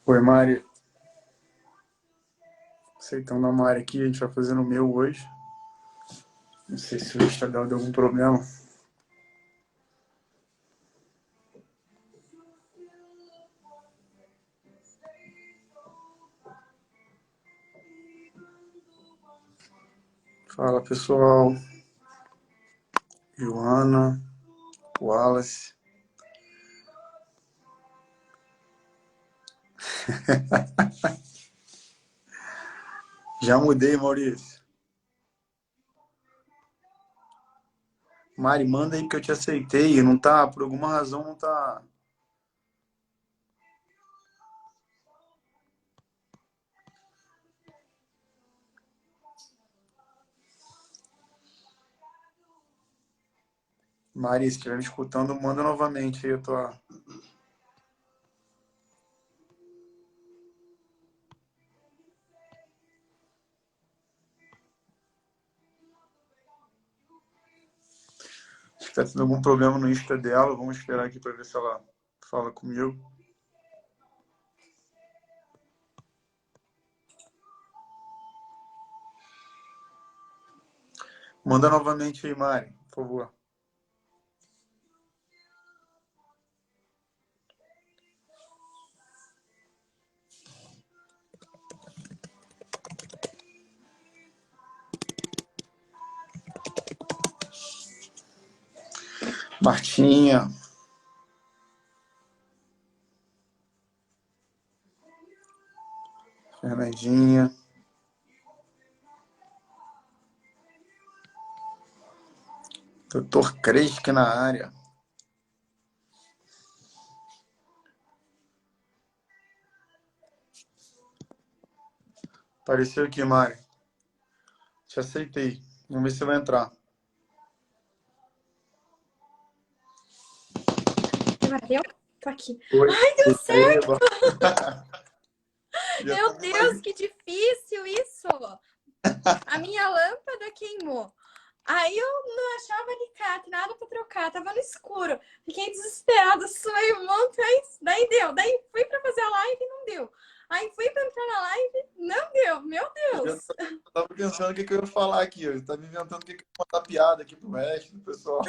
Oi, Mari. Aceitando a Mari aqui, a gente vai fazer no meu hoje. Não sei se o Instagram deu algum problema. Fala, pessoal. Joana, Wallace. Já mudei, Maurício. Mari, manda aí que eu te aceitei. Não tá, por alguma razão não tá. Mari, se estiver me escutando, manda novamente aí a tua. Se tá tendo algum problema no Insta dela, vamos esperar aqui para ver se ela fala comigo. Manda novamente aí, Mari, por favor. Martinha. Fernandinha. Doutor Cresque na área. Apareceu aqui, Mari. Te aceitei. Vamos ver se vai entrar. Deu? Tô aqui. Oi. Ai, deu certo! Já Meu estamos Deus, aí. que difícil isso! A minha lâmpada queimou. Aí eu não achava alicate, nada pra trocar, tava no escuro. Fiquei desesperada, suei um monte, daí deu. Daí fui pra fazer a live e não deu. Aí fui pra entrar na live, não deu. Meu Deus! Eu tava pensando o que eu ia falar aqui. Eu tava inventando o que eu ia contar piada aqui pro resto do pessoal.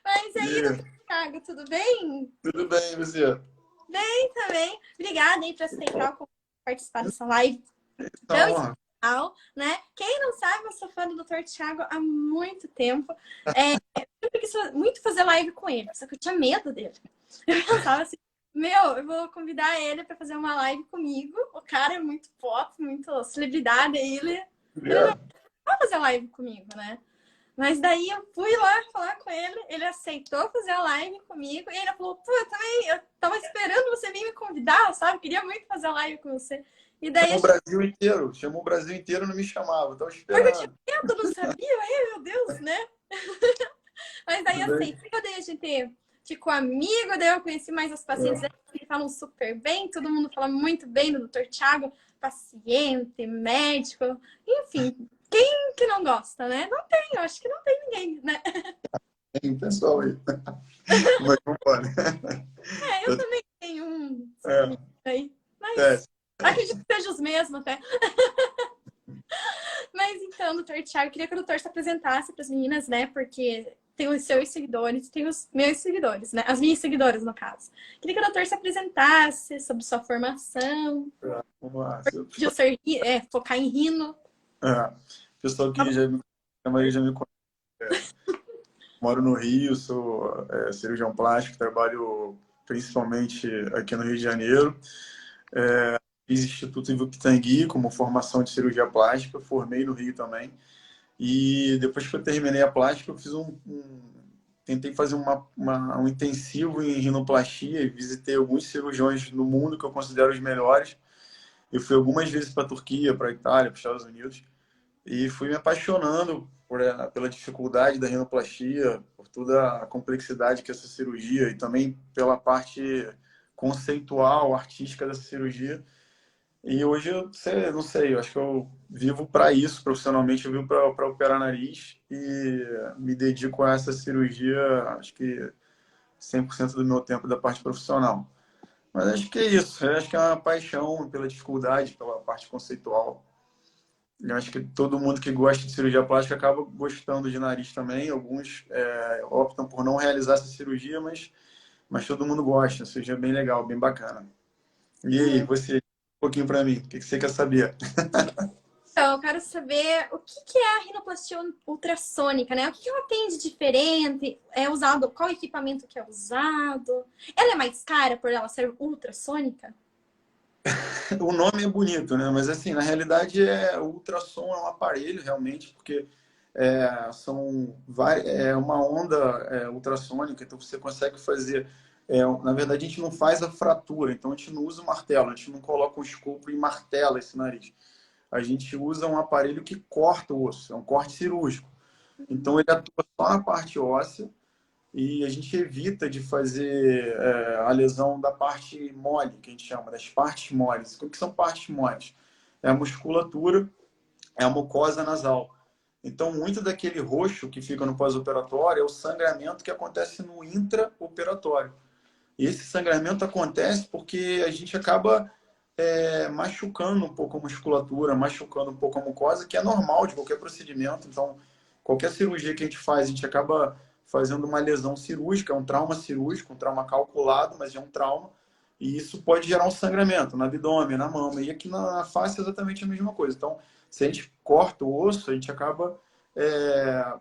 Mas aí, E, doutor Thiago, tudo bem? tudo bem, você? Bem também. Obrigada aí por aceitar participar dessa live tão Então, especial, né? Quem não sabe, eu sou fã do Dr. Thiago há muito tempo. Eu sempre quis muito fazer live com ele, só que eu tinha medo dele. Eu pensava assim, meu, eu vou convidar ele para fazer uma live comigo. O cara é muito pop, muito celebridade, ele não vai fazer live comigo, né? Mas daí eu fui lá falar com ele aceitou fazer a live comigo, e ele falou, pô, eu tava esperando você vir me convidar, sabe? Queria muito fazer a live com você. E daí a gente chamou o Brasil inteiro, não me chamava, tava eu tinha esperando. medo, não sabia, ai meu Deus, né? Mas daí Tudo bem? aceitei, daí a gente ficou amigo, daí eu conheci mais os pacientes que falam super bem, todo mundo fala muito bem do Dr. Thiago, paciente, médico, enfim, quem que não gosta, né? Não tem, eu acho que não tem ninguém, né? Tem pessoal aí. Mas vamos embora. Eu também tenho um É, aí, é, mas acredito que seja os mesmos até. Mas então, doutor Thiago, queria que o doutor se apresentasse para as meninas, né? Porque tem os seus seguidores, tem os meus seguidores, né? As minhas seguidoras, no caso. Queria que o doutor se apresentasse sobre sua formação, vamos lá. de eu ser, focar em rino. É, pessoal que a maioria já me conhece. Moro no Rio, sou cirurgião plástico, trabalho principalmente aqui no Rio de Janeiro. Fiz Instituto Ivo Pitangui como formação de cirurgia plástica, formei no Rio também. E depois que eu terminei a plástica, eu fiz tentei fazer um intensivo em rinoplastia e visitei alguns cirurgiões no mundo que eu considero os melhores. Eu fui algumas vezes para a Turquia, para a Itália, para os Estados Unidos. E fui me apaixonando pela dificuldade da rinoplastia, por toda a complexidade que é essa cirurgia e também pela parte conceitual, artística dessa cirurgia. E hoje não sei, eu acho que eu vivo para isso profissionalmente, eu vivo para operar nariz e me dedico a essa cirurgia, acho que 100% do meu tempo da parte profissional. Mas acho que é isso. Eu acho que é uma paixão pela dificuldade, pela parte conceitual. Eu acho que todo mundo que gosta de cirurgia plástica acaba gostando de nariz também. Alguns optam por não realizar essa cirurgia, mas todo mundo gosta. Cirurgia é bem legal, bem bacana. E aí, Hum. você, um pouquinho para mim, o que você quer saber? Então, eu quero saber o que que é a rinoplastia ultrassônica, né? O que que ela tem de diferente? É usado, qual equipamento que é usado? Ela é mais cara por ela ser ultrassônica? O nome é bonito, né? Mas assim, na realidade, o ultrassom é um aparelho realmente, porque é uma onda ultrassônica, então você consegue fazer. Na verdade, a gente não faz a fratura, então a gente não usa o martelo, a gente não coloca um escopo e martela esse nariz. A gente usa um aparelho que corta o osso, é um corte cirúrgico. Então ele atua só na parte óssea e a gente evita de fazer a lesão da parte mole, que a gente chama, das partes moles. O que são partes moles? É a musculatura, é a mucosa nasal. Então, muito daquele roxo que fica no pós-operatório é o sangramento que acontece no intraoperatório. E esse sangramento acontece porque a gente acaba machucando um pouco a musculatura, machucando um pouco a mucosa, que é normal de qualquer procedimento. Então, qualquer cirurgia que a gente faz, a gente acaba fazendo uma lesão cirúrgica, é um trauma cirúrgico, um trauma calculado, mas é um trauma. E isso pode gerar um sangramento no abdômen, na mama. E aqui na face é exatamente a mesma coisa. Então, se a gente corta o osso, a gente acaba. é,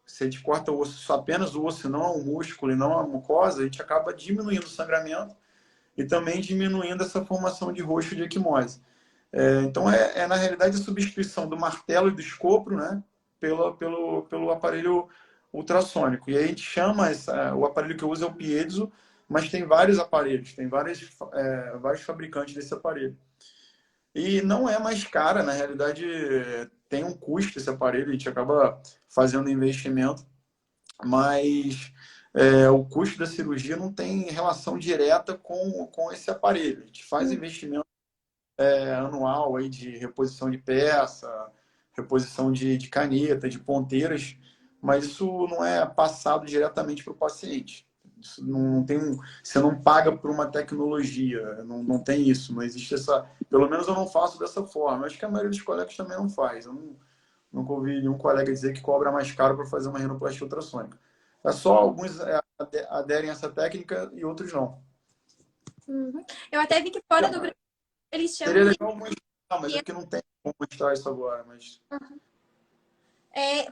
Se a gente corta o osso, apenas o osso, não o músculo e não a mucosa, a gente acaba diminuindo o sangramento e também diminuindo essa formação de roxo de equimose. Então, na realidade a substituição do martelo e do escopro, né, pelo aparelho ultrassônico. E aí a gente chama o aparelho que eu uso é o piezo, mas tem vários aparelhos, tem vários fabricantes desse aparelho. E não é mais cara, na realidade tem um custo esse aparelho, a gente acaba fazendo investimento, mas o custo da cirurgia não tem relação direta com esse aparelho. A gente faz Hum. investimento anual aí de reposição de peça, reposição de caneta, de ponteiras, mas isso não é passado diretamente para o paciente. Isso não tem você não paga por uma tecnologia, não tem isso, não existe essa. Pelo menos eu não faço dessa forma. Acho que a maioria dos colegas também não faz. Eu nunca ouvi nenhum colega dizer que cobra mais caro para fazer uma rinoplastia ultrassônica. É só alguns aderem a essa técnica e outros não. Uhum. Eu até vi que fora do Brasil eles Seria chamam de. legal mostrar, mas é que não tem como mostrar isso agora. Mas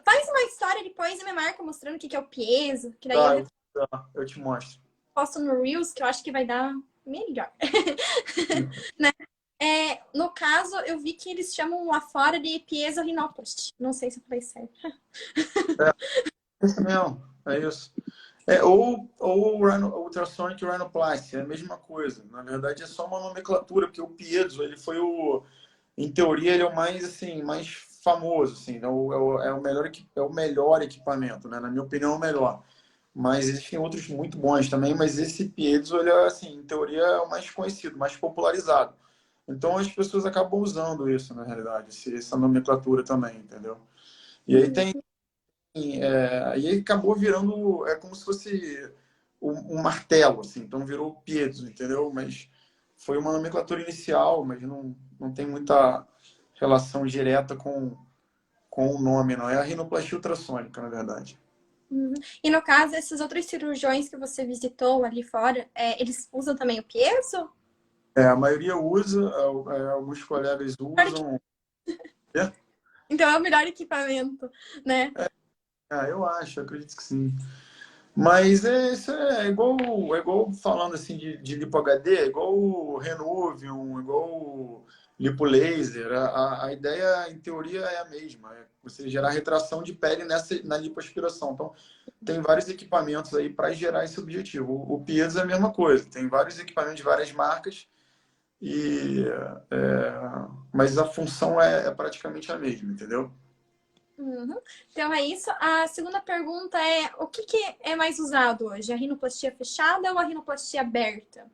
Faz uma história depois e me marca mostrando o que que é o peso, que daí tá, eu te mostro. posto no Reels, que eu acho que vai dar melhor. Né? No caso, eu vi que eles chamam lá fora de piezorinoplasty. Não sei se eu falei certo. É isso mesmo, é isso. Ou ultrasonic rhinoplasty, é a mesma coisa. Na verdade, é só uma nomenclatura, porque o piezo, ele foi em teoria, ele é o mais, assim, mais famoso, assim, é o melhor equipamento, né? Na minha opinião, é o melhor. Mas existem outros muito bons também, mas esse piezo, ele é, assim, em teoria, é o mais conhecido, mais popularizado. Então, as pessoas acabam usando isso, na realidade, essa nomenclatura também, entendeu? E aí Uhum. tem e aí acabou virando, é como se fosse um martelo, assim, então virou piezo, entendeu? Mas foi uma nomenclatura inicial, mas não tem muita relação direta com o nome, não. É a rinoplastia ultrassônica, na verdade. Uhum. E no caso, esses outros cirurgiões que você visitou ali fora, eles usam também o piezo? A maioria usa, alguns colegas usam. É, Então é o melhor equipamento, né? eu acho, acredito que sim. Mas isso é igual falando assim de lipo HD, é igual o Renuvium, igual o lipo laser. A ideia, em teoria, é a mesma. É você gerar retração de pele na lipoaspiração. Então, tem vários equipamentos aí para gerar esse objetivo. O Piezo é a mesma coisa. Tem vários equipamentos de várias marcas, e, é, mas a função é praticamente a mesma, entendeu? Uhum. Então é isso. A segunda pergunta é: o que que é mais usado hoje? A rinoplastia fechada ou a rinoplastia aberta?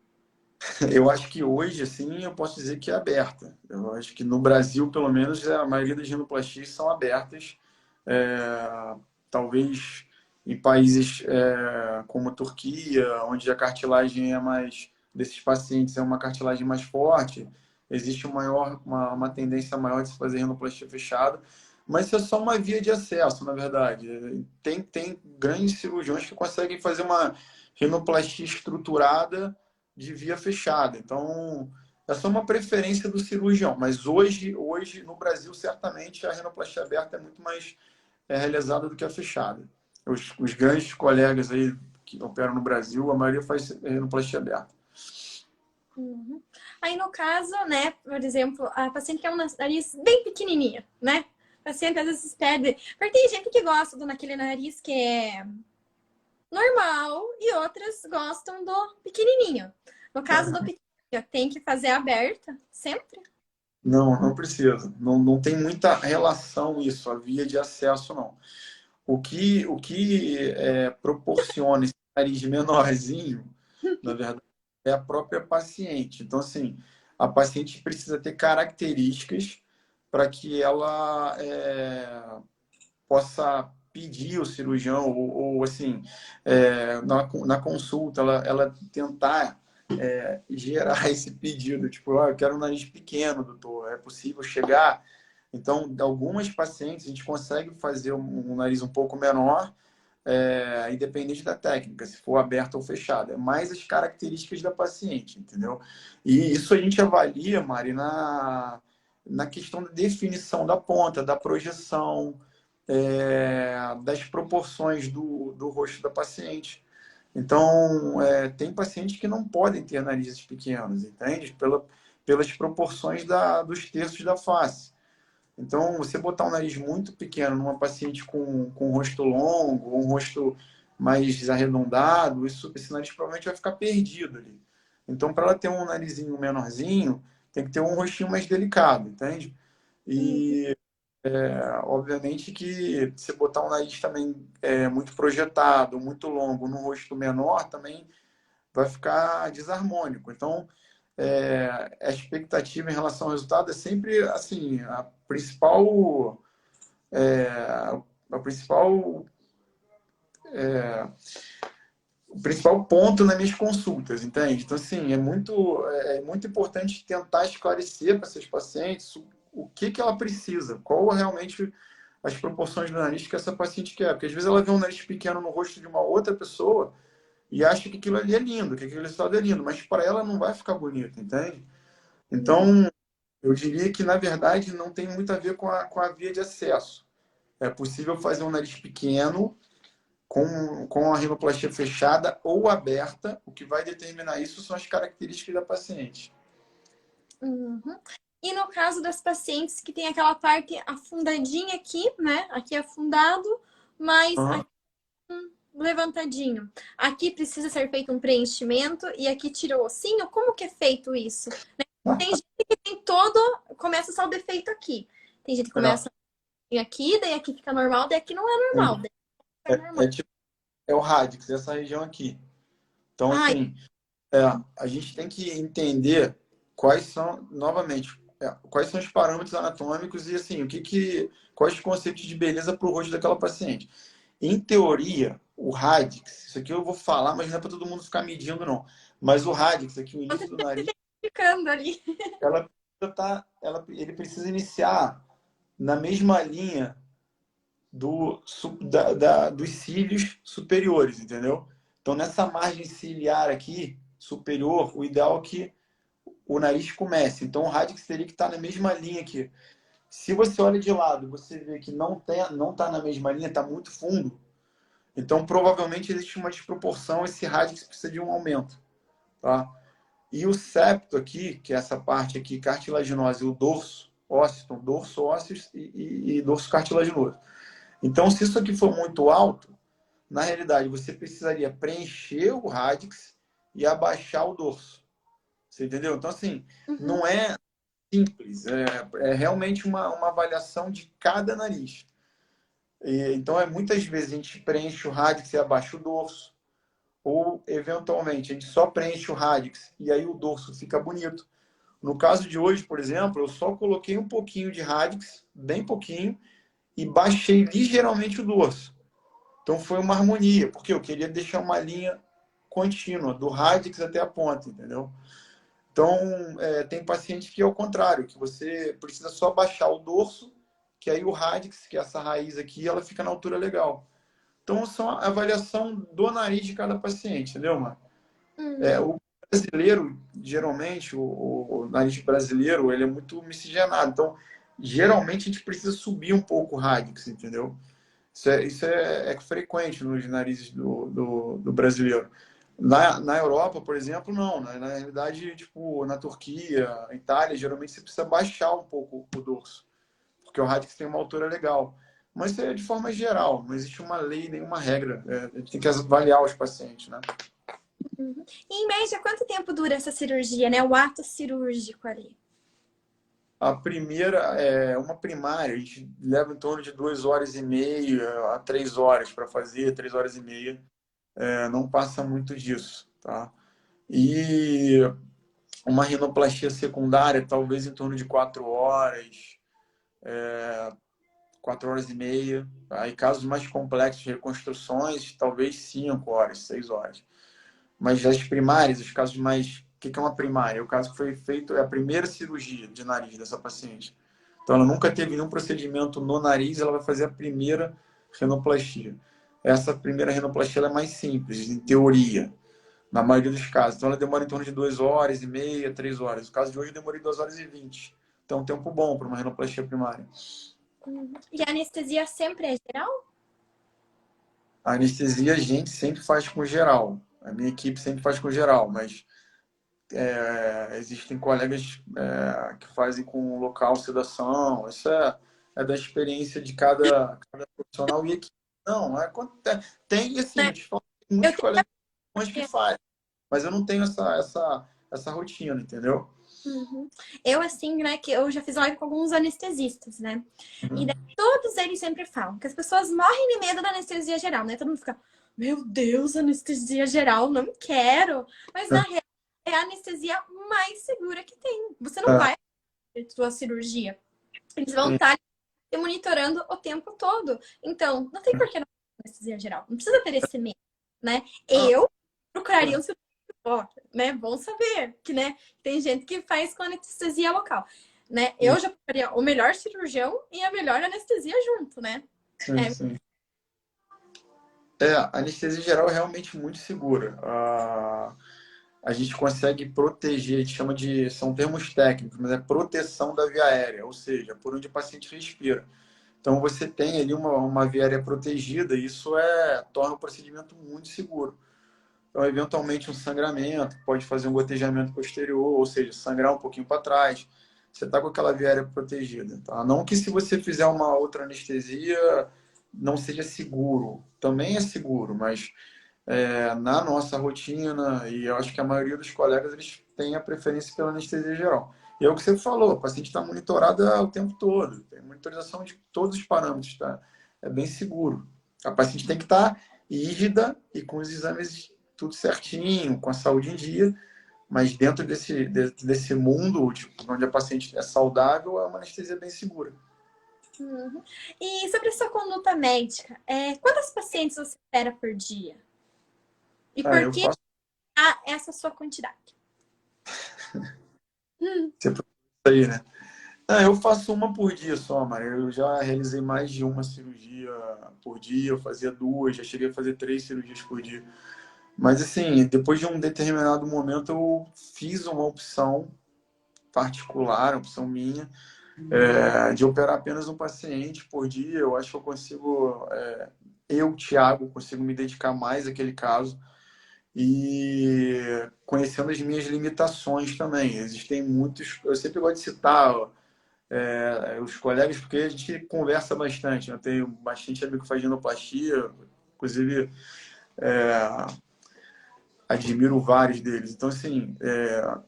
Eu acho que hoje, assim, eu posso dizer que é aberta. Eu acho que no Brasil, pelo menos, a maioria das rinoplastias são abertas. É, talvez em países como Turquia, onde a cartilagem é mais desses pacientes é uma cartilagem mais forte, existe uma tendência maior de se fazer rinoplastia fechada, mas isso é só uma via de acesso, na verdade. Tem grandes cirurgiões que conseguem fazer uma rinoplastia estruturada de via fechada. Então, é só uma preferência do cirurgião. Mas hoje no Brasil, certamente, a rinoplastia aberta é muito mais realizada do que a fechada. Os grandes colegas aí que operam no Brasil, a maioria faz rinoplastia aberta. Uhum. Aí, no caso, né, por exemplo, a paciente quer um nariz bem pequenininho, né? O paciente às vezes pede... Porque tem gente que gosta do naquele nariz que é normal e outras gostam do pequenininho. No caso do pequenininho, tem que fazer aberta sempre? Não precisa. Não tem muita relação isso, a via de acesso, não. O que proporciona esse nariz menorzinho, na verdade, é a própria paciente. Então, assim, a paciente precisa ter características para que ela possa pedir ao cirurgião, ou assim, na consulta, ela tentar gerar esse pedido, tipo, eu quero um nariz pequeno, doutor, é possível chegar? Então, algumas pacientes, a gente consegue fazer um nariz um pouco menor, independente da técnica, se for aberto ou fechado. É mais as características da paciente, entendeu? E isso a gente avalia, Mari, na questão da definição da ponta, da projeção, das proporções do rosto da paciente. Então, tem pacientes que não podem ter narizes pequenos, entende? Pelas proporções dos terços da face. Então, você botar um nariz muito pequeno numa paciente com um rosto longo, um rosto mais arredondado, esse nariz provavelmente vai ficar perdido ali. Então, para ela ter um narizinho menorzinho, tem que ter um rostinho mais delicado, entende? E, obviamente, que se botar um nariz também muito projetado, muito longo, num rosto menor, também vai ficar desarmônico. Então, a expectativa em relação ao resultado é sempre assim, é, a principal o principal ponto nas minhas consultas, entende? Então, assim, é muito importante tentar esclarecer para esses pacientes o que ela precisa, qual realmente as proporções do nariz que essa paciente quer. Porque às vezes ela vê um nariz pequeno no rosto de uma outra pessoa e acha que aquilo ali é lindo, que aquele resultado é lindo, mas para ela não vai ficar bonito, entende? Então, eu diria que, na verdade, não tem muito a ver com a via de acesso. É possível fazer um nariz pequeno com a rinoplastia fechada ou aberta. O que vai determinar isso são as características da paciente. Uhum. E no caso das pacientes que tem aquela parte afundadinha aqui, né? Aqui afundado, mas Uhum. aqui levantadinho. Aqui precisa ser feito um preenchimento e aqui tirou o ossinho. Como que é feito isso? Tem gente que tem começa só o defeito aqui. Tem gente que começa aqui, daí aqui fica normal, daí aqui não é normal. Daí fica normal. É o radix, essa região aqui. Então, Ai, assim, a gente tem que entender quais são, novamente, quais são os parâmetros anatômicos e, assim, quais os conceitos de beleza para o rosto daquela paciente. Em teoria, o radix, isso aqui eu vou falar, mas não é para todo mundo ficar medindo, não. Mas o radix, aqui, o início do nariz, ficando ali. ele precisa iniciar na mesma linha dos cílios superiores, entendeu? Então, nessa margem ciliar aqui, superior, o ideal é que o nariz comece. Então, o radix teria que estar na mesma linha aqui. Se você olha de lado, você vê que não está na mesma linha, está muito fundo, então provavelmente existe uma desproporção, esse radix precisa de um aumento. Tá? E o septo aqui, que é essa parte aqui, cartilaginosa, e o dorso ósseo, então, dorso ósseo e dorso cartilaginoso. Então, se isso aqui for muito alto, na realidade, você precisaria preencher o radix e abaixar o dorso. Você entendeu? Então, assim, não é simples. É realmente uma avaliação de cada nariz. Então, muitas vezes a gente preenche o radix e abaixa o dorso. Ou, eventualmente, a gente só preenche o radix e aí o dorso fica bonito. No caso de hoje, por exemplo, eu só coloquei um pouquinho de radix, bem pouquinho, e baixei ligeiramente o dorso. Então foi uma harmonia, porque eu queria deixar uma linha contínua, do radix até a ponta, entendeu? Então, tem paciente que é o contrário, que você precisa só baixar o dorso, que aí o radix, que é essa raiz aqui, ela fica na altura legal. Então, são a avaliação do nariz de cada paciente, entendeu, mano? O brasileiro, geralmente, o nariz brasileiro, ele é muito miscigenado. Então, geralmente, a gente precisa subir um pouco o radix, entendeu? Isso é frequente nos narizes do brasileiro. Na Europa, por exemplo, não. Né? Na realidade, tipo, na Turquia, Itália, geralmente você precisa baixar um pouco o dorso, porque o radix tem uma altura legal. Mas isso é de forma geral, não existe uma lei, nenhuma regra. A gente tem que avaliar os pacientes, né? E, em média, quanto tempo dura essa cirurgia, né? O ato cirúrgico ali? A primeira é uma primária, a gente leva em torno de 2 horas e meia a 3 horas para fazer, 3 horas e meia. Não passa muito disso, tá? E uma rinoplastia secundária, talvez em torno de 4 horas, 4 horas e meia. Aí casos mais complexos de reconstruções, talvez 5 horas, 6 horas. Mas as primárias, os casos mais... O que é uma primária? O caso que foi feito é a primeira cirurgia de nariz dessa paciente. Então, ela nunca teve nenhum procedimento no nariz, ela vai fazer a primeira rinoplastia. Essa primeira rinoplastia ela é mais simples, em teoria, na maioria dos casos. Então, ela demora em torno de 2 horas e meia, 3 horas. No caso de hoje, eu demorei 2 horas e 20. Então, é um tempo bom para uma rinoplastia primária. E a anestesia sempre é geral? A anestesia a gente sempre faz com geral. A minha equipe sempre faz com geral, mas existem colegas que fazem com local sedação. Isso é da experiência de cada profissional e equipe. Não, tem assim, Né? eu te falo, tem Eu muitos tenho... colegas que fazem, mas eu não tenho essa rotina, entendeu? Eu, assim, né, que eu já fiz live com alguns anestesistas, né? E daí, todos eles sempre falam que as pessoas morrem de medo da anestesia geral, né? Todo mundo fica, meu Deus, anestesia geral, não quero. Mas, na real, é a anestesia mais segura que tem. Você não vai fazer sua cirurgia. Eles vão estar te monitorando o tempo todo. Então, não tem por que não fazer anestesia geral. Não precisa ter esse medo, né? Eu procuraria um cirurgião, né? Bom saber que, né, tem gente que faz com anestesia local, né? Eu já procuraria o melhor cirurgião e a melhor anestesia junto, né? Sim, sim. A anestesia geral é realmente muito segura. A gente consegue proteger, a gente chama de, são termos técnicos, mas é proteção da via aérea, ou seja, por onde o paciente respira. Então, você tem ali uma via aérea protegida, e isso torna o procedimento muito seguro. Então, eventualmente, um sangramento, pode fazer um gotejamento posterior, ou seja, sangrar um pouquinho para trás. Você está com aquela via aérea protegida. Tá? Não que se você fizer uma outra anestesia, não seja seguro. Também é seguro, mas na nossa rotina, e eu acho que a maioria dos colegas eles têm a preferência pela anestesia geral. E é o que você falou, o paciente está monitorado o tempo todo, tem monitorização de todos os parâmetros, tá? É bem seguro. A paciente tem que estar rígida e com os exames tudo certinho, com a saúde em dia, mas dentro desse mundo, tipo, onde a paciente é saudável, é uma anestesia bem segura. E sobre a sua conduta médica, quantas pacientes você espera por dia? E por Eu que faço essa sua quantidade? sempre isso aí, né? Eu faço uma por dia só, Maria. Eu já realizei mais de uma cirurgia por dia, eu fazia duas, já cheguei a fazer 3 cirurgias por dia. Mas, assim, depois de um determinado momento, eu fiz uma opção particular, uma opção minha, de operar apenas um paciente por dia. Eu acho que eu consigo, Thiago, consigo me dedicar mais àquele caso e conhecendo as minhas limitações também. Existem muitos, eu sempre gosto de citar os colegas, porque a gente conversa bastante. Eu tenho bastante amigo que faz ginoplastia, inclusive admiro vários deles. Então, assim,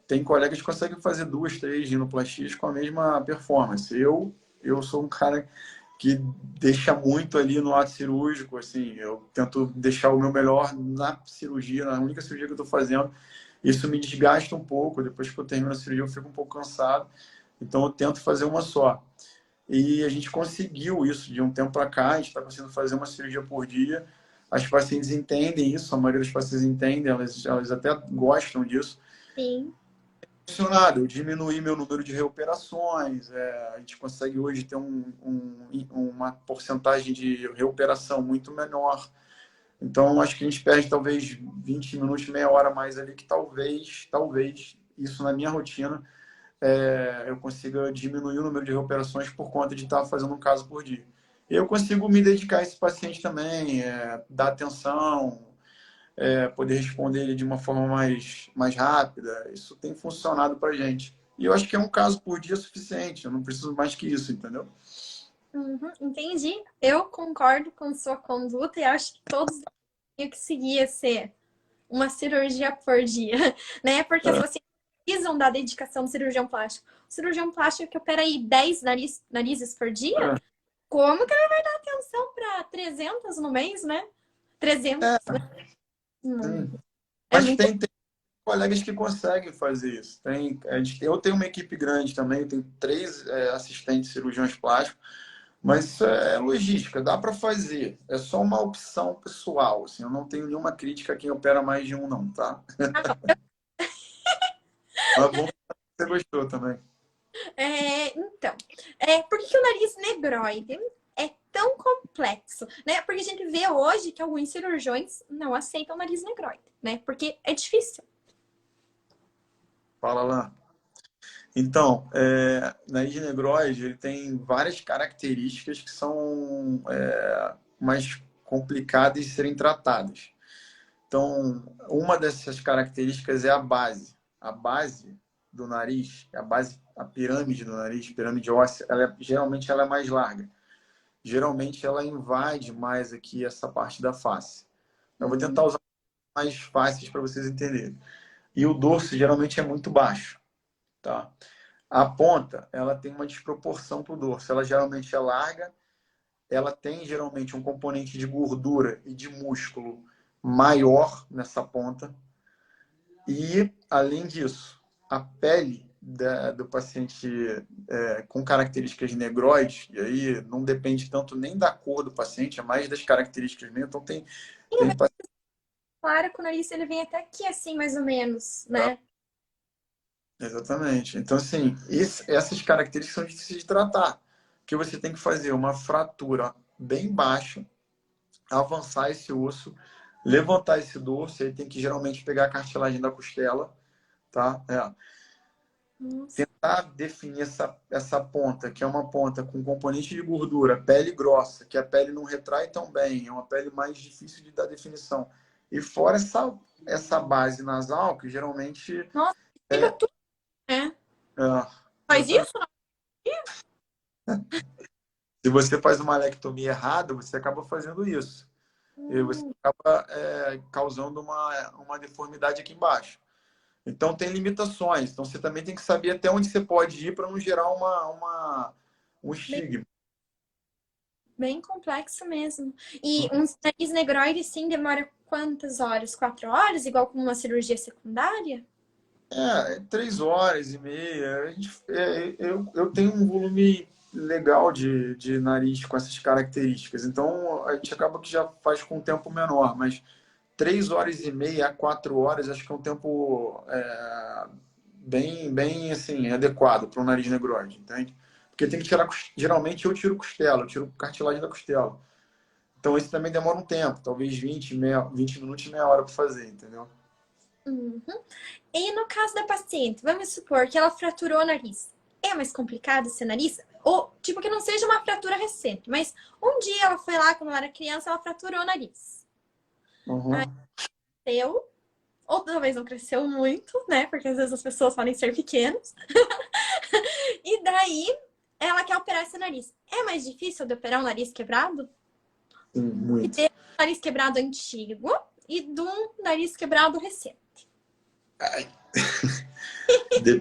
tem colegas que conseguem fazer 2, 3 rinoplastias com a mesma performance. Eu sou um cara que deixa muito ali no ato cirúrgico, assim, eu tento deixar o meu melhor na cirurgia, na única cirurgia que eu estou fazendo. Isso me desgasta um pouco, depois que eu termino a cirurgia eu fico um pouco cansado, então eu tento fazer uma só. E a gente conseguiu isso de um tempo para cá, a gente está conseguindo fazer uma cirurgia por dia, As pacientes entendem isso, a maioria das pacientes entendem, elas até gostam disso. Sim. Funcionado, eu diminuí meu número de reoperações, a gente consegue hoje ter uma porcentagem de reoperação muito menor. Então, acho que a gente perde talvez 20 minutos, meia hora a mais ali, que talvez, isso na minha rotina, eu consiga diminuir o número de reoperações por conta de estar fazendo um caso por dia. E eu consigo me dedicar a esse paciente também, dar atenção, poder responder ele de uma forma mais rápida. Isso tem funcionado para a gente. E eu acho que é um caso por dia suficiente, eu não preciso mais que isso, entendeu? Uhum, entendi. Eu concordo com sua conduta e acho que todos têm que seguir esse uma cirurgia por dia, né? Porque as pacientes precisam da dedicação do cirurgião plástico. O cirurgião plástico que opera aí 10 narizes por dia, como que ele vai dar atenção para 300 no mês, né? 300, né? Sim. É Mas muito... tem colegas que conseguem fazer isso. Eu tenho uma equipe grande também, eu tenho 3 assistentes cirurgiões plásticos, mas isso é logística, dá para fazer. É só uma opção pessoal. Assim, eu não tenho nenhuma crítica a quem opera mais de um, não, tá? Mas bom que você gostou também. Então, por que o nariz negroide é tão complexo, né? Porque a gente vê hoje que alguns cirurgiões não aceitam o nariz negroide, né? Porque é difícil. Fala lá. Então, nariz negroide, ele tem várias características que são mais complicadas de serem tratadas. Então, uma dessas características é a base. A base do nariz, a pirâmide do nariz, pirâmide óssea, geralmente ela é mais larga. Geralmente ela invade mais aqui essa parte da face. Eu vou tentar usar mais fáceis para vocês entenderem. E o dorso geralmente é muito baixo, tá? A ponta, ela tem uma desproporção para o dorso. Ela geralmente é larga, ela tem geralmente um componente de gordura e de músculo maior nessa ponta. E, além disso, a pele do paciente com características negroides, e aí não depende tanto nem da cor do paciente, é mais das características mesmo. Então, tem paciente. Claro que o nariz ele vem até aqui assim, mais ou menos, né? Exatamente. Então, assim, essas características são difíceis de tratar. Porque você tem que fazer uma fratura bem baixa, avançar esse osso, levantar esse dorso, aí tem que geralmente pegar a cartilagem da costela, tá? Nossa. Tentar definir essa ponta, que é uma ponta com componente de gordura, pele grossa, que a pele não retrai tão bem, é uma pele mais difícil de dar definição. E fora essa base nasal, que geralmente Nossa, fica é, tudo, né? é Faz isso? se você faz uma alectomia errada, você acaba fazendo isso. E você Hum, acaba causando uma deformidade aqui embaixo. Então, tem limitações. Então, você também tem que saber até onde você pode ir para não gerar um bem, estigma. bem complexo mesmo. E um nariz negroide, sim, demora quantas horas? 4 horas? Igual com uma cirurgia secundária? 3 horas e meia. Eu tenho um volume legal de nariz com essas características. Então, a gente acaba que já faz com um tempo menor. Mas 3 horas e meia a 4 horas, acho que é um tempo bem assim, adequado para um nariz negroide, entende? Porque tem que tirar, geralmente eu tiro costela, eu tiro cartilagem da costela. Então isso também demora um tempo, talvez 20 minutos, meia hora para fazer, entendeu? Uhum. E no caso da paciente, vamos supor que ela fraturou o nariz. É mais complicado esse nariz? Ou, tipo, que não seja uma fratura recente, mas um dia ela foi lá, quando ela era criança, ela fraturou o nariz. Aí Uhum. cresceu, ou talvez não cresceu muito, né? Porque às vezes as pessoas podem ser pequenas. E daí, ela quer operar esse nariz. É mais difícil de operar um nariz quebrado? Sim, E muito. ter um nariz quebrado antigo e de um nariz quebrado recente. Ai. De-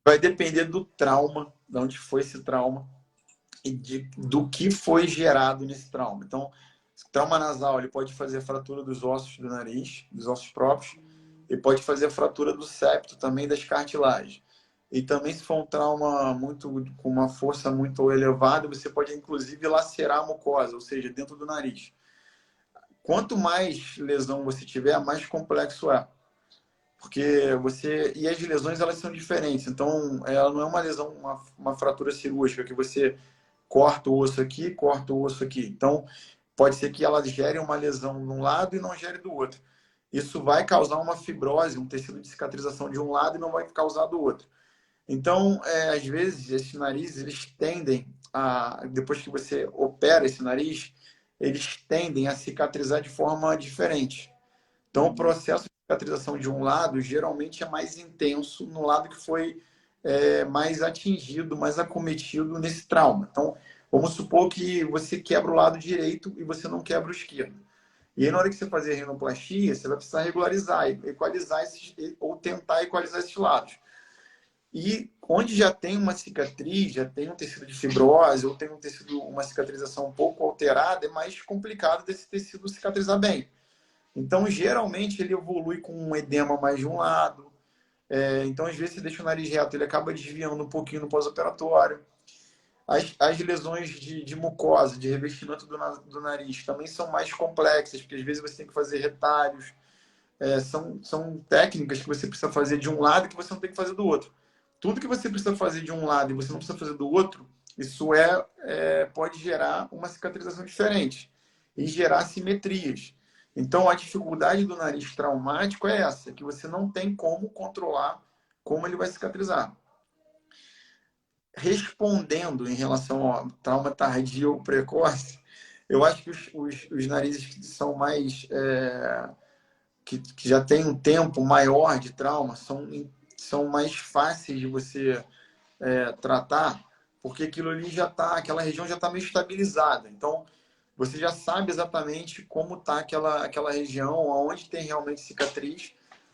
Vai depender do trauma, de onde foi esse trauma e do que foi gerado nesse trauma. Então, trauma nasal, ele pode fazer a fratura dos ossos do nariz, dos ossos próprios, e pode fazer a fratura do septo também, das cartilagens. E também, se for um trauma com uma força muito elevada, você pode inclusive lacerar a mucosa, ou seja, dentro do nariz. quanto mais lesão você tiver, mais complexo é. Porque você... E as lesões, elas são diferentes. Então, ela não é uma lesão, uma fratura cirúrgica, que você corta o osso aqui, corta o osso aqui. Então, pode ser que ela gere uma lesão de um lado e não gere do outro. Isso vai causar uma fibrose, um tecido de cicatrização de um lado e não vai causar do outro. Então, às vezes, esses narizes, eles tendem a... Depois que você opera esse nariz, eles tendem a cicatrizar de forma diferente. Então, o processo de cicatrização de um lado geralmente é mais intenso no lado que foi mais atingido, mais acometido nesse trauma. Então, vamos supor que você quebra o lado direito e você não quebra o esquerdo. E aí, na hora que você fazer a rinoplastia, você vai precisar regularizar, equalizar ou tentar equalizar esses lados. E onde já tem uma cicatriz, já tem um tecido de fibrose, ou tem um tecido, uma cicatrização um pouco alterada, é mais complicado desse tecido cicatrizar bem. Então, geralmente, ele evolui com um edema mais de um lado. Então, às vezes, você deixa o nariz reto, ele acaba desviando um pouquinho no pós-operatório. As lesões de mucosa, de revestimento do nariz, também são mais complexas, porque às vezes você tem que fazer retalhos. São técnicas que você precisa fazer de um lado que você não tem que fazer do outro. Tudo que você precisa fazer de um lado e você não precisa fazer do outro, isso pode gerar uma cicatrização diferente e gerar simetrias. Então, a dificuldade do nariz traumático é essa, que você não tem como controlar como ele vai cicatrizar. Respondendo em relação ao trauma tardio ou precoce, eu acho que os narizes que são mais... que já tem um tempo maior de trauma, são mais fáceis de você tratar, porque aquilo ali já está, aquela região já está meio estabilizada. Então, você já sabe exatamente como está aquela região, onde tem realmente cicatriz.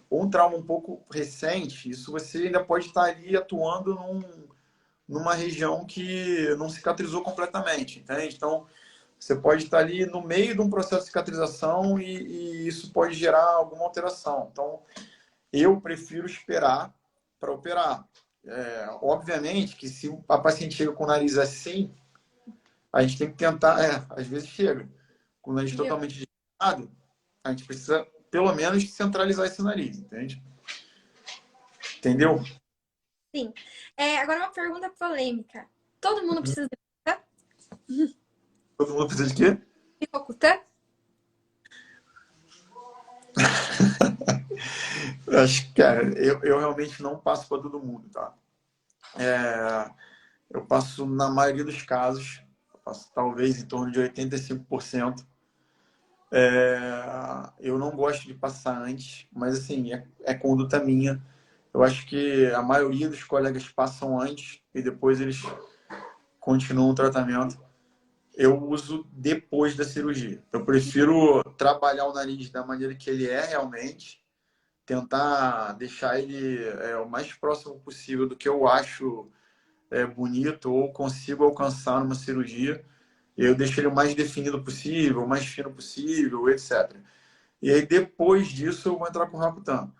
Ou um trauma um pouco recente, isso você ainda pode estar ali atuando numa região que não cicatrizou completamente, entende? Então, você pode estar ali no meio de um processo de cicatrização e isso pode gerar alguma alteração. Então, eu prefiro esperar para operar. Obviamente que se a paciente chega com o nariz assim, a gente tem que tentar, às vezes chega com o nariz totalmente desviado, a gente precisa pelo menos centralizar esse nariz, entende? Entendeu? Sim. Agora uma pergunta polêmica. Todo mundo precisa de Todo mundo precisa de quê? Rocutan? Acho que, cara, eu realmente não passo para todo mundo, tá? Eu passo na maioria dos casos, passo talvez em torno de 85%. Eu não gosto de passar antes, mas assim, é conduta minha. Eu acho que a maioria dos colegas passam antes e depois eles continuam o tratamento. Eu uso depois da cirurgia. Eu prefiro trabalhar o nariz da maneira que ele é realmente, tentar deixar ele o mais próximo possível do que eu acho bonito ou consigo alcançar numa cirurgia. Eu deixo ele o mais definido possível, o mais fino possível, etc. E aí, depois disso, eu vou entrar com o Rakutan.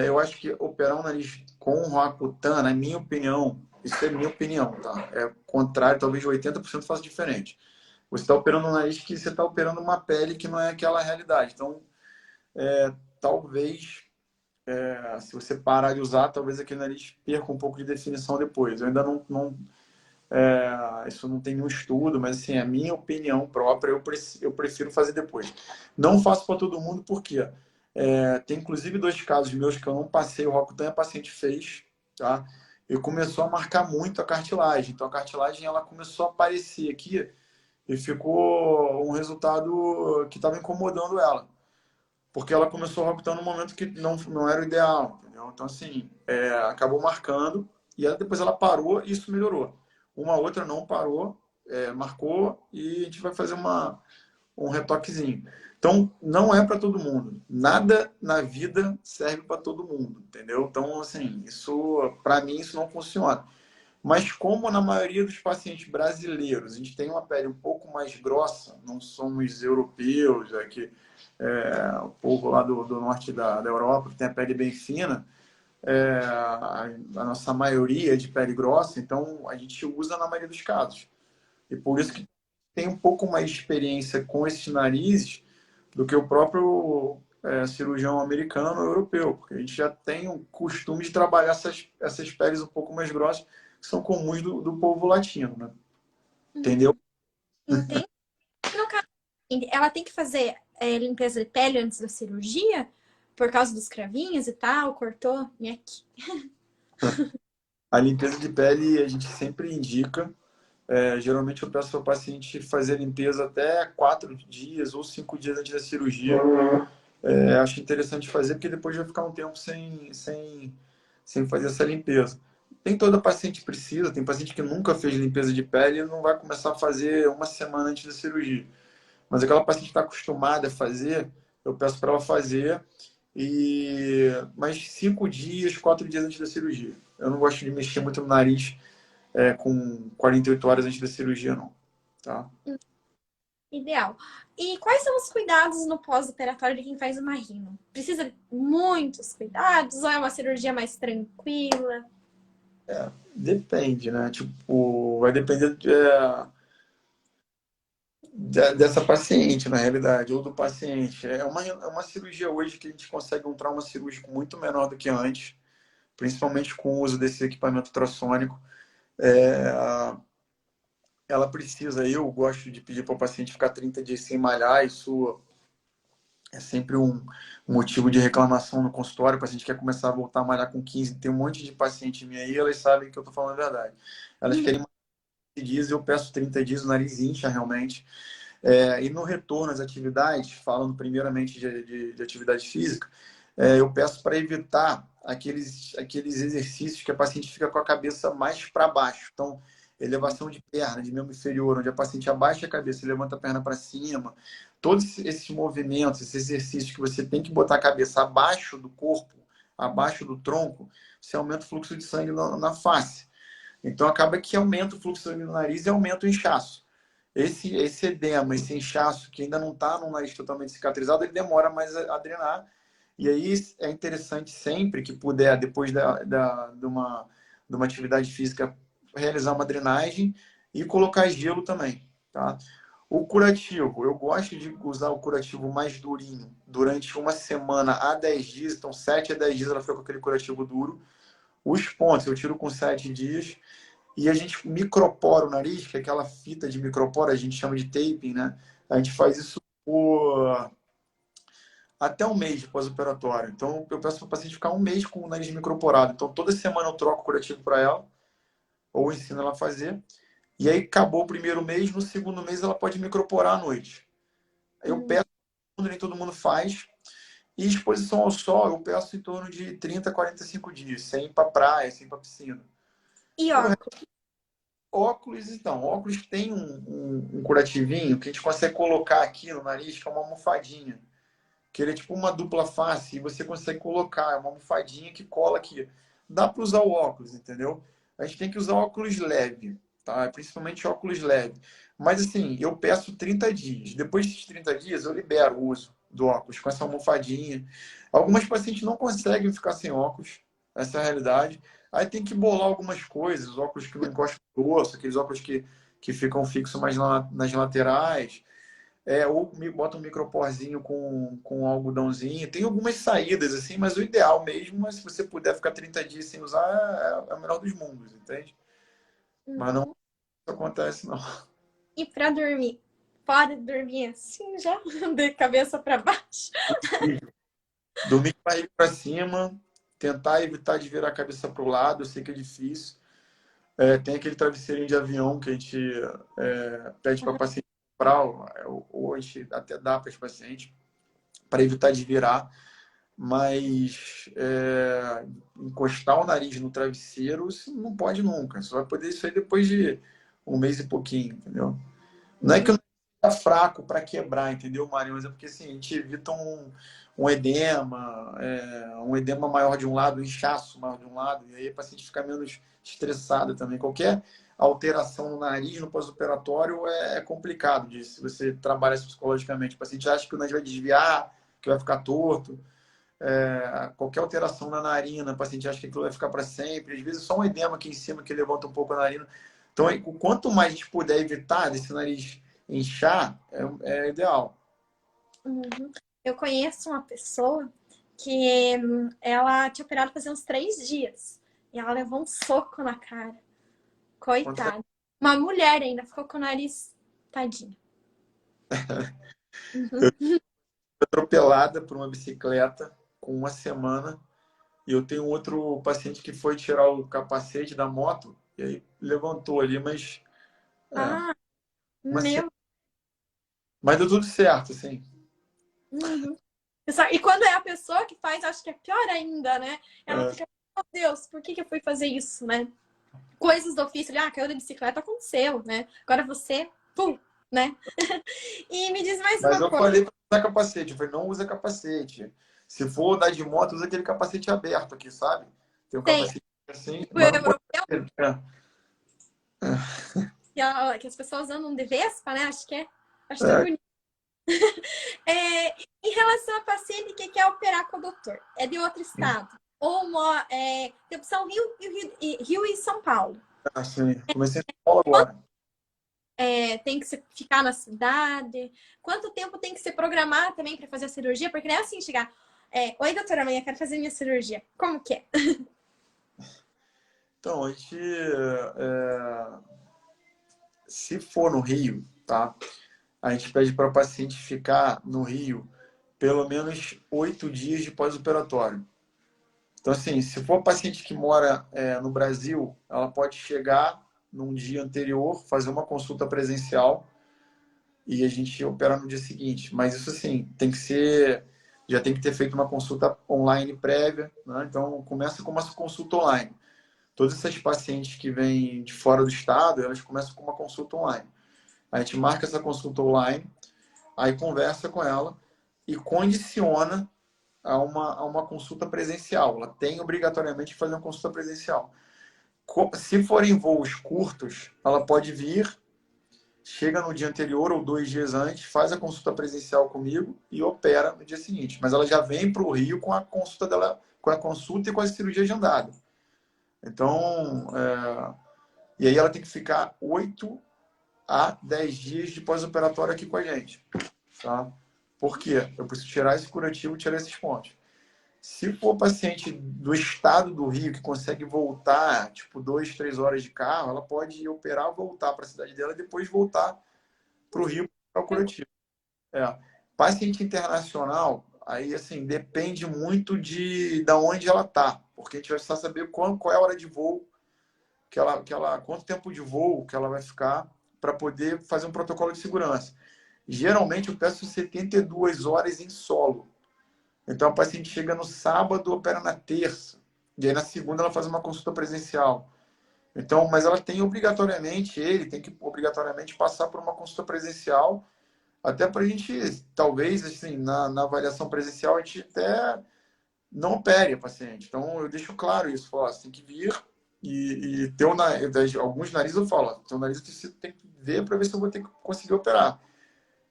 Eu acho que operar um nariz com o Rakutan, na minha opinião, isso é minha opinião, tá? Contrário, talvez 80% faça diferente. Você está operando um nariz que você está operando uma pele que não é aquela realidade. Então, talvez, se você parar de usar, talvez aquele nariz perca um pouco de definição depois. Eu ainda não isso não tem nenhum estudo, mas assim, a minha opinião própria, eu prefiro fazer depois. Não faço para todo mundo, porque tem inclusive 2 casos meus que eu não passei o Rocutan, a paciente fez, tá? E começou a marcar muito a cartilagem. Então a cartilagem ela começou a aparecer aqui e ficou um resultado que estava incomodando ela. Porque ela começou o Rocutan no momento que não era o ideal, entendeu? Então assim, acabou marcando e depois ela parou e isso melhorou. Uma outra não parou, marcou e a gente vai fazer um retoquezinho. Então, não é para todo mundo. Nada na vida serve para todo mundo, entendeu? Então, assim, para mim, isso não funciona. Mas como na maioria dos pacientes brasileiros, a gente tem uma pele um pouco mais grossa, não somos europeus, aqui, o povo lá do norte da Europa, que tem a pele bem fina, a nossa maioria é de pele grossa, então a gente usa na maioria dos casos. E por isso que tem um pouco mais de experiência com esses narizes, do que o próprio cirurgião americano ou europeu, porque a gente já tem o costume de trabalhar essas peles um pouco mais grossas, que são comuns do povo latino, né? Entendeu? Entendi. No caso, ela tem que fazer limpeza de pele antes da cirurgia? Por causa dos cravinhos e tal, cortou, nheque. A limpeza de pele a gente sempre indica. Geralmente eu peço para o paciente fazer a limpeza até 4 dias ou 5 dias antes da cirurgia. Acho interessante fazer, porque depois vai ficar um tempo sem fazer essa limpeza. Nem toda paciente precisa, tem paciente que nunca fez limpeza de pele e não vai começar a fazer uma semana antes da cirurgia. Mas aquela paciente que está acostumada a fazer, eu peço para ela fazer mais 5 dias, 4 dias antes da cirurgia. Eu não gosto de mexer muito no nariz com 48 horas antes da cirurgia, não. Tá? Ideal. E quais são os cuidados no pós-operatório de quem faz uma rino? Precisa de muitos cuidados ou é uma cirurgia mais tranquila? Depende, né? Tipo, vai depender dessa paciente, na realidade, ou do paciente. É uma cirurgia hoje que a gente consegue um trauma cirúrgico muito menor do que antes, principalmente com o uso desse equipamento ultrassônico. Ela precisa, eu gosto de pedir para o paciente ficar 30 dias sem malhar, isso é sempre um motivo de reclamação no consultório. O paciente quer começar a voltar a malhar com 15, tem um monte de paciente minha aí, elas sabem que eu estou falando a verdade. Elas querem mais 15 dias, eu peço 30 dias, o nariz incha realmente. E no retorno às atividades, falando primeiramente de atividade física, eu peço para evitar aqueles exercícios que a paciente fica com a cabeça mais para baixo. Então, elevação de perna, de membro inferior, onde a paciente abaixa a cabeça e levanta a perna para cima. Todos esses movimentos, esses exercícios que você tem que botar a cabeça abaixo do corpo, abaixo do tronco, você aumenta o fluxo de sangue na face. Então, acaba que aumenta o fluxo de sangue no nariz e aumenta o inchaço. Esse edema, esse inchaço que ainda não está no nariz totalmente cicatrizado, ele demora mais a drenar. E aí é interessante sempre que puder, depois de uma atividade física, realizar uma drenagem e colocar gelo também. Tá? O curativo, eu gosto de usar o curativo mais durinho durante uma semana a 10 dias. Então, 7 a 10 dias ela fica com aquele curativo duro. Os pontos eu tiro com 7 dias. E a gente micropora o nariz, que é aquela fita de micropora, a gente chama de taping, né? A gente faz isso por até um mês de pós-operatório. Então, eu peço para o paciente ficar um mês com o nariz microporado. Então, toda semana eu troco o curativo para ela, ou ensino ela a fazer. E aí, acabou o primeiro mês, no segundo mês ela pode microporar à noite. Eu peço, nem todo mundo faz. E exposição ao sol, eu peço em torno de 30 a 45 dias, sem ir para praia, sem ir para piscina. E óculos? Óculos, então. Óculos tem um curativinho que a gente consegue colocar aqui no nariz, que é uma almofadinha. Que ele é tipo uma dupla face e você consegue colocar. É uma almofadinha que cola aqui. Dá para usar o óculos, entendeu? A gente tem que usar óculos leve, tá? Principalmente óculos leve. Mas assim, eu peço 30 dias. Depois desses 30 dias, eu libero o uso do óculos com essa almofadinha. Algumas pacientes não conseguem ficar sem óculos. Essa é a realidade. Aí tem que bolar algumas coisas, óculos que não encostam no osso, aqueles óculos que ficam fixos mais nas laterais. Ou bota um microporzinho com algodãozinho. Tem algumas saídas, assim, mas o ideal mesmo é se você puder ficar 30 dias sem usar, é o melhor dos mundos, entende? Mas não acontece, não. E para dormir? Pode dormir assim já? De cabeça para baixo? Dormir com a barriga para cima, tentar evitar de virar a cabeça para o lado, eu sei que é difícil. Tem aquele travesseirinho de avião que a gente pede para paciente comprar, ou a gente até dá para os pacientes, para evitar de virar. Mas encostar o nariz no travesseiro, isso não pode nunca. Só vai poder isso aí depois de um mês e pouquinho, entendeu? Não é que o nariz está fraco para quebrar, entendeu, Mário? Mas é porque assim, a gente evita um edema, um edema maior de um lado, um inchaço maior de um lado, e aí a paciente fica menos estressada também. Qualquer alteração no nariz no pós-operatório é complicado se você trabalha psicologicamente. O paciente acha que o nariz vai desviar, que vai ficar torto. Qualquer alteração na narina, o paciente acha que aquilo vai ficar para sempre. Às vezes só um edema aqui em cima que levanta um pouco a narina. Então, quanto mais a gente puder evitar desse nariz inchar, é ideal. Uhum. Eu conheço uma pessoa que ela tinha operado fazia uns 3 dias. E ela levou um soco na cara. Coitada. Uma mulher ainda, ficou com o nariz tadinho. Eu Uhum. fui atropelada por uma bicicleta com uma semana. E eu tenho outro paciente que foi tirar o capacete da moto e aí levantou ali, mas é, Ah, uma semana. meu. Mas deu tudo certo, assim. Uhum. E quando é a pessoa que faz, acho que é pior ainda, né? Ela É, fica, meu Deus, por que eu fui fazer isso, né? Coisas do ofício, caiu da bicicleta, aconteceu, né? Agora você, pum, né? E me diz mais mas uma eu coisa. falei para usar capacete. Eu falei, não usa capacete. Se for andar de moto, usa aquele capacete aberto aqui, sabe? Tem um Tem capacete assim, o mas não pode. europeu, que as pessoas andam de Vespa, né? Acho tão É, bonito. É, em relação a paciente que quer operar com o doutor, é de outro estado. Ou tem opção Rio e São Paulo. assim, comecei em São Paulo agora. Tem que ficar na cidade? Quanto tempo tem que se programar também para fazer a cirurgia? Porque não é assim chegar. Oi, doutora, amanhã quero fazer minha cirurgia. Como que é? Então, se for no Rio, tá? A gente pede para o paciente ficar no Rio pelo menos 8 dias de pós-operatório. Então, assim, se for paciente que mora no Brasil, ela pode chegar num dia anterior, fazer uma consulta presencial e a gente opera no dia seguinte. Mas isso, assim, tem que ser... Já tem que ter feito uma consulta online prévia, né? Então, começa com uma consulta online. Todas essas pacientes que vêm de fora do estado, elas começam com uma consulta online. A gente marca essa consulta online, aí conversa com ela e condiciona a uma consulta presencial. Ela tem obrigatoriamente que fazer uma consulta presencial. Se forem voos curtos, ela pode vir, chega no dia anterior ou 2 dias antes, faz a consulta presencial comigo e opera no dia seguinte. Mas ela já vem para o Rio com a consulta dela, com a consulta e com a cirurgia agendada. Então, e aí ela tem que ficar 8 a 10 dias de pós-operatório aqui com a gente. Tá? Por quê? Eu preciso tirar esse curativo, tirar esses pontos. Se for paciente do estado do Rio que consegue voltar, tipo, 2, 3 horas de carro, ela pode operar, voltar para a cidade dela e depois voltar para o Rio para o curativo. Paciente internacional, aí, assim, depende muito de onde ela está, porque a gente vai precisar saber qual é a hora de voo, quanto tempo de voo que ela vai ficar para poder fazer um protocolo de segurança. Geralmente, eu peço 72 horas em solo. Então, a paciente chega no sábado, opera na terça. E aí, na segunda, ela faz uma consulta presencial. Então, mas ela tem obrigatoriamente, ele tem que obrigatoriamente passar por uma consulta presencial, até para a gente, talvez, assim, na avaliação presencial, a gente até não opere a paciente. Então, eu deixo claro isso. Falo, você tem que vir e ter alguns narizes eu falo, teu nariz você tem que ver para ver se eu vou ter que conseguir operar.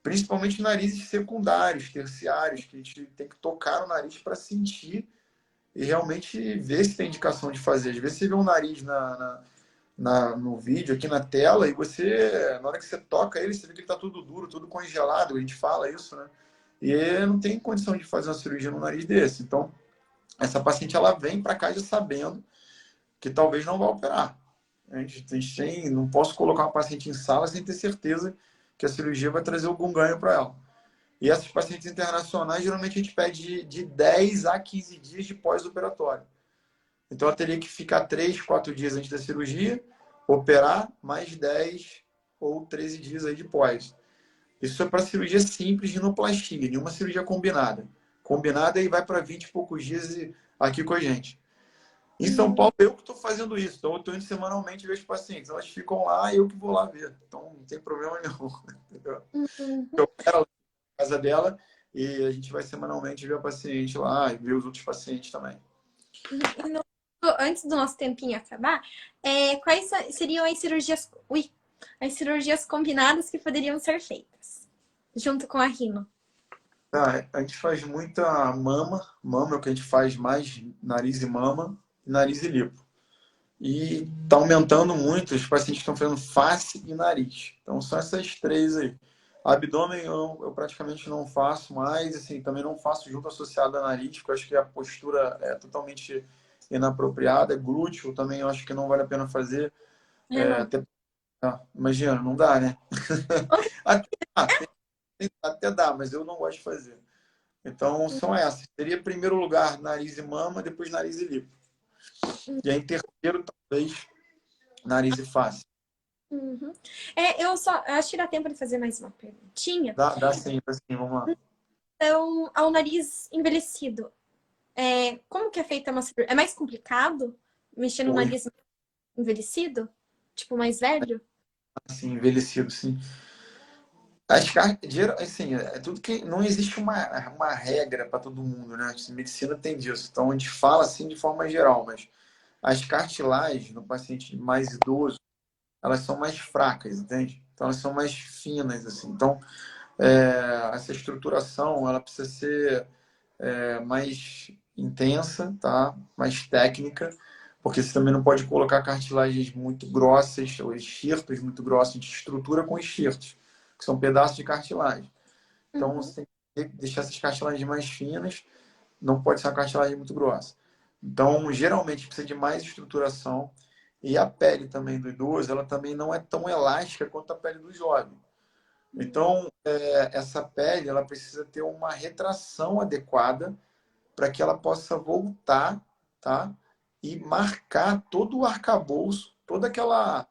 Principalmente narizes secundários, terciários, que a gente tem que tocar no nariz para sentir e realmente ver se tem indicação de fazer. Às vezes você vê um nariz no vídeo, aqui na tela, e você, na hora que você toca ele, você vê que ele está tudo duro, tudo congelado. A gente fala isso, né? E não tem condição de fazer uma cirurgia no nariz desse. Então, essa paciente ela vem para cá já sabendo que talvez não vá operar. Não posso colocar uma paciente em sala sem ter certeza que a cirurgia vai trazer algum ganho para ela. E essas pacientes internacionais, geralmente a gente pede de 10 a 15 dias de pós-operatório. Então, ela teria que ficar 3, 4 dias antes da cirurgia, operar, mais 10 ou 13 dias aí de pós. Isso é para cirurgia simples de rinoplastia, nenhuma cirurgia combinada. Combinada aí vai para 20 e poucos dias aqui com a gente. Em São Paulo, eu que estou fazendo isso. Então, eu estou indo semanalmente ver os pacientes. Elas ficam lá e eu que vou lá ver. Então, não tem problema nenhum. Entendeu? Uhum. Eu quero na casa dela e a gente vai semanalmente ver a paciente lá e ver os outros pacientes também. E antes do nosso tempinho acabar, quais seriam as cirurgias combinadas que poderiam ser feitas junto com a rino? A gente faz muita mama é o que a gente faz mais, nariz e mama, nariz e lipo. E está aumentando muito os pacientes que estão fazendo face e nariz. Então, são essas três aí. Abdômen eu praticamente não faço mais, assim, também não faço junto associado a nariz, porque eu acho que a postura é totalmente inapropriada. Glúteo também eu acho que não vale a pena fazer. É, não. Até, imagina, não dá, né? Até, até dá, mas eu não gosto de fazer. Então, são essas. Seria primeiro lugar nariz e mama, depois nariz e lipo. E aí, em terceiro, talvez, nariz e face. Uhum. Eu acho que dá tempo de fazer mais uma perguntinha. Dá sim, vamos lá. Então, ao nariz envelhecido, como que é feita uma cirurgia? É mais complicado mexer no Hoje, nariz envelhecido? Tipo, mais velho? assim, envelhecido, sim. Assim, é tudo que não existe uma regra para todo mundo, né? A medicina tem disso. Então, a gente fala assim de forma geral, mas as cartilagens no paciente mais idoso, elas são mais fracas, entende? Então, elas são mais finas, assim. Então, essa estruturação, ela precisa ser mais intensa, tá? Mais técnica, porque você também não pode colocar cartilagens muito grossas ou enxertos muito grossos. A gente estrutura com enxertos, que são pedaços de cartilagem. Então, Uhum. você tem que deixar essas cartilagens mais finas, não pode ser uma cartilagem muito grossa. Então, geralmente, precisa de mais estruturação. E a pele também do idoso, ela também não é tão elástica quanto a pele do jovem. Então, essa pele, ela precisa ter uma retração adequada para que ela possa voltar, tá? E marcar todo o arcabouço, toda aquela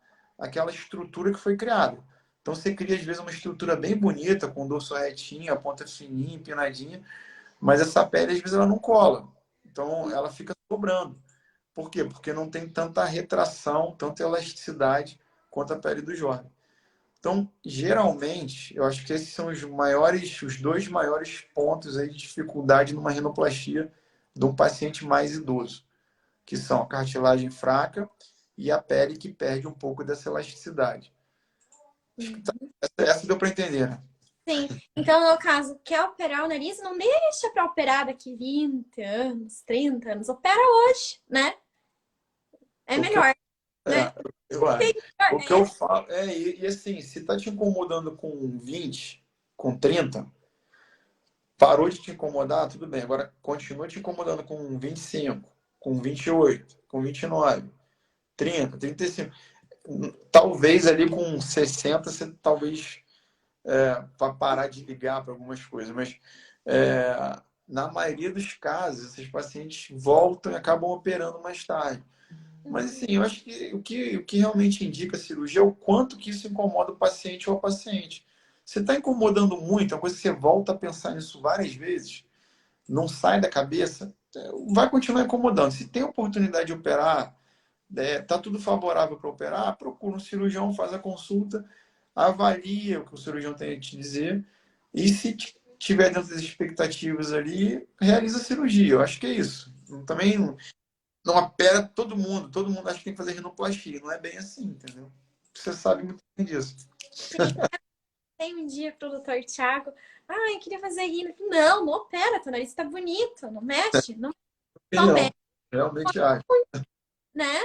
estrutura que foi criada. Então você cria às vezes uma estrutura bem bonita, com o dorso retinho, a ponta fininha, empinadinha, mas essa pele às vezes ela não cola. Então ela fica sobrando. Por quê? Porque não tem tanta retração, tanta elasticidade quanto a pele do jovem. Então, geralmente, eu acho que esses são os dois maiores pontos aí de dificuldade numa rinoplastia de um paciente mais idoso, que são a cartilagem fraca e a pele que perde um pouco dessa elasticidade. Acho que Uhum. essa deu para entender, né? Sim. Então, no caso, quer operar o nariz, não deixa para operar daqui 20 anos, 30 anos. Opera hoje, né? É O que eu, melhor, né? é, eu acho. O que É, eu falo e assim, se tá te incomodando com 20, com 30, parou de te incomodar, tudo bem. Agora continua te incomodando com 25, com 28, com 29, 30, 35. Talvez ali com 60 você talvez para parar de ligar para algumas coisas, mas é, na maioria dos casos, esses pacientes voltam e acabam operando mais tarde. Mas assim, eu acho que o que realmente indica a cirurgia é o quanto que isso incomoda o paciente ou a paciente. Se está incomodando muito, é uma coisa que você volta a pensar nisso várias vezes, não sai da cabeça, vai continuar incomodando. Se tem oportunidade de operar, tá tudo favorável para operar, procura um cirurgião, faz a consulta, avalia o que o cirurgião tem a te dizer e se tiver dentro das expectativas ali, realiza a cirurgia. Eu acho que é isso. Também não opera todo mundo acha que tem que fazer rinoplastia. Não é bem assim, entendeu? Você sabe muito bem disso. tem um dia pro doutor Thiago. Ah, eu queria fazer rino. Não, não opera, teu nariz tá bonito. Não mexe, não mexe, Opinião. Realmente acho. né?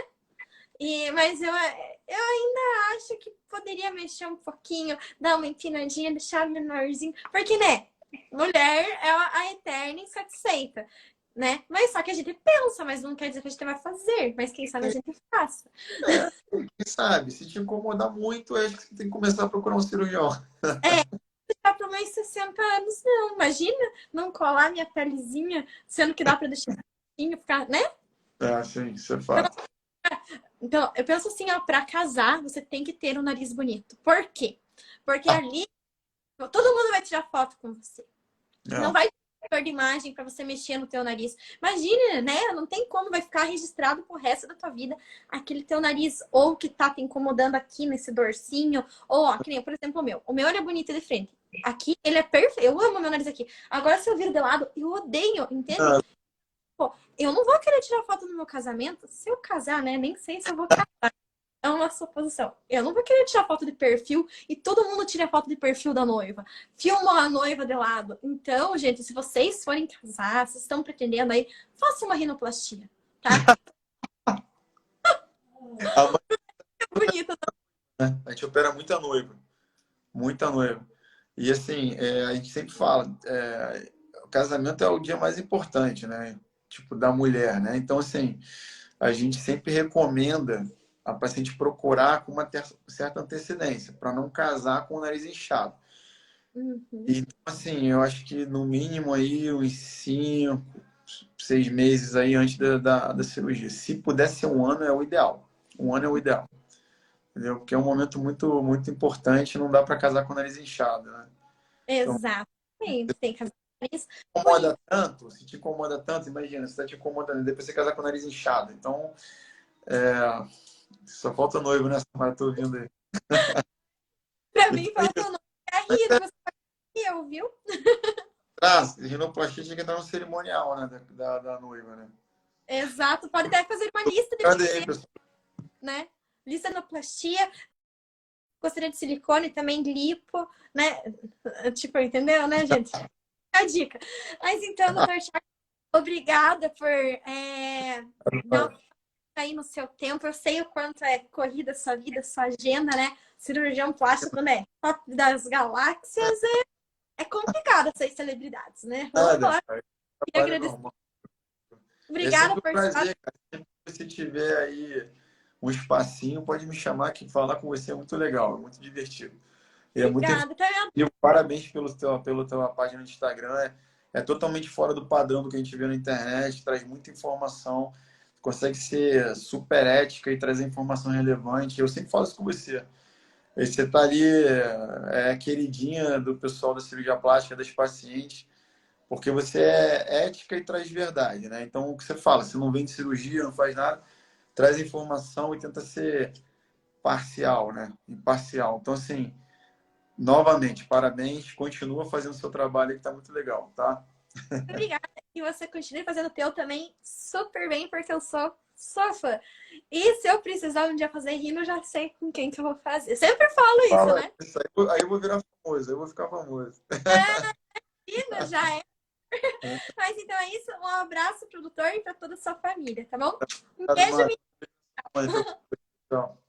Mas eu ainda acho que poderia mexer um pouquinho, dar uma empinadinha, deixar menorzinho. Porque, né? Mulher é a eterna insatisfeita, né? Mas só que a gente pensa, mas não quer dizer que a gente vai fazer. Mas quem sabe a gente faça. Quem sabe? Se te incomodar muito, eu acho que você tem que começar a procurar um cirurgião. Dá para mais 60 anos, não. Imagina não colar minha pelezinha, sendo que dá para deixar ficar, né? Sim, isso é fato. Então, eu penso assim, ó, para casar, você tem que ter um nariz bonito. Por quê? Porque ali todo mundo vai tirar foto com você. Não É. vai ter de imagem para você mexer no teu nariz. Imagina, né? Não tem como vai ficar registrado pro resto da tua vida aquele teu nariz ou que tá te incomodando aqui nesse dorsinho, ou ó, que nem, por exemplo, o meu. O meu ele é bonito de frente. Aqui ele é perfeito. Eu amo meu nariz aqui. Agora se eu viro de lado, eu odeio, entende? Ah, Pô, eu não vou querer tirar foto no meu casamento. Se eu casar, né? Nem sei se eu vou casar. É uma suposição. Eu não vou querer tirar foto de perfil e todo mundo tira foto de perfil da noiva. Filma a noiva de lado. Então, gente, se vocês forem casar, vocês estão pretendendo aí, faça uma rinoplastia, tá? a mãe, É bonita. né? A gente opera muita noiva. Muita noiva. E assim, a gente sempre fala, o casamento é o dia mais importante, né? Tipo, da mulher, né? Então, assim, a gente sempre recomenda a paciente procurar com uma certa antecedência, para não casar com o nariz inchado. Uhum. Então, assim, eu acho que no mínimo aí uns 5, 6 meses aí antes da cirurgia. Se puder ser um ano, é o ideal. Um ano é o ideal. Entendeu? Porque é um momento muito, muito importante, não dá para casar com o nariz inchado, né? Então, Exatamente, tem que fazer isso. Por isso, incomoda tanto, se te incomoda tanto, imagina, você tá te incomodando, depois você casar com o nariz inchado. Então, só falta noivo nessa semana, tô ouvindo aí. pra E mim, foi falta o isso. nome da Rita, você e eu, viu? Ah, rinoplastia tinha que entrar no cerimonial, né, da noiva, né? Exato, pode até fazer uma lista de Cadê aí, procedimentos, pessoal? né? Listanoplastia, gostaria de silicone, também lipo, né? Tipo, entendeu, né, gente? A dica. Mas então, doutor Thiago, obrigada por dar aí no seu tempo. Eu sei o quanto é corrida a sua vida, a sua agenda, né? Cirurgião plástico, né? Top das galáxias é complicado ser celebridades, né? Vamos Nada, lá. cara. Queria Trabalho agradecer. normal. É Obrigada sempre um por estar. prazer, cara. Sempre que você tiver aí um espacinho, pode me chamar que falar com você é muito legal, é muito divertido. E é muito Obrigada. Tá vendo? informativo. Parabéns pela tua página no Instagram. É totalmente fora do padrão do que a gente vê na internet, traz muita informação, consegue ser super ética e trazer informação relevante. Eu sempre falo isso com você. Você tá ali, queridinha do pessoal da cirurgia plástica, das pacientes, porque você é ética e traz verdade, né? Então, o que você fala, você não vende cirurgia, não faz nada, traz informação e tenta ser parcial, né? Imparcial. Então, assim, novamente, parabéns, continua fazendo o seu trabalho que tá muito legal, tá? Obrigada. E você continue fazendo o teu também super bem, porque eu sou fã. E se eu precisar um dia fazer rino, eu já sei com quem que eu vou fazer. Sempre falo isso, Fala né? isso aí eu vou virar famoso, eu vou ficar famoso. Rino já é. Mas então é isso. Um abraço, produtor, e para toda a sua família, tá bom? Um Obrigado, beijo, Márcio. Tchau.